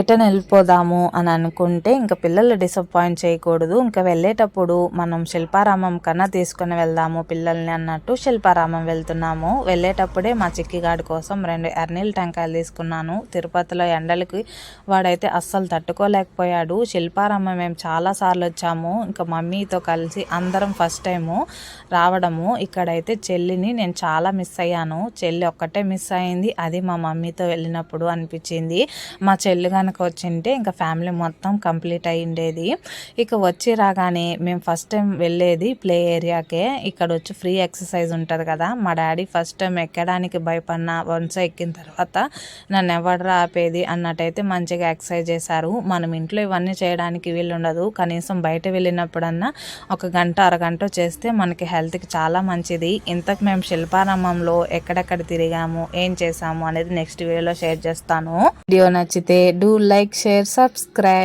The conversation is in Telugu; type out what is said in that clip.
ఎటైనా వెళ్ళిపోదాము అని అనుకుంటే ఇంకా పిల్లలు డిసప్పాయింట్ చేయకూడదు. ఇంకా వెళ్ళేటప్పుడు మనం శిల్పారామం కన్నా తీసుకుని వెళ్దాము పిల్లల్ని అన్నట్టు శిల్పారామం వెళ్తున్నాము. వెళ్ళేటప్పుడే మా చిక్కిగాడి కోసం 2 ఎర్నీళ్ళ టెంకాయలు తీసుకున్నాను. తిరుపతిలో ఎండలకి వాడైతే అస్సలు తట్టుకోలేకపోయాడు. శిల్పారామం మేము చాలాసార్లు వచ్చాము. ఇంకా మమ్మీతో కలిసి అందరం ఫస్ట్ టైము రావడము. ఇక్కడైతే చెల్లిని నేను చాలా మిస్ అయ్యాను. చెల్లి ఒక్కటే మిస్ అయింది, అది మా మమ్మీతో వెళ్ళినప్పుడు అనిపించింది. మా చెల్లి కనుక వచ్చింటే ఇంకా ఫ్యామిలీ మొత్తం కంప్లీట్ అయ్యిండేది. ఇక వచ్చి రాగానే మేము ఫస్ట్ టైం వెళ్ళేది ప్లే ఏరియాకే. ఇక్కడ వచ్చి ఫ్రీ ఎక్సర్సైజ్ ఉంటుంది కదా. మా డాడీ ఫస్ట్ టైం ఎక్కడానికి భయపడిన వన్స్ ఎక్కిన తర్వాత నన్ను ఎవడరా ఆపేది అన్నట్టయితే మంచిగా ఎక్సర్సైజ్ చేశారు. మనం ఇంట్లో ఇవన్నీ చేయడానికి వీలు ఉండదు. కనీసం బయట వెళ్ళినప్పుడన్నా 1 గంట అరగంట చేస్తే మనకి హెల్త్కి చాలా మంచిది. ఇంతకు మేము శిల్పారామంలో ఎక్కడెక్కడ తిరిగాము, ఏం చేసాము అనేది నెక్స్ట్ వీడియోలో షేర్ చేస్తాను. వీడియో నచ్చితే డూ లైక్, షేర్, సబ్స్క్రైబ్.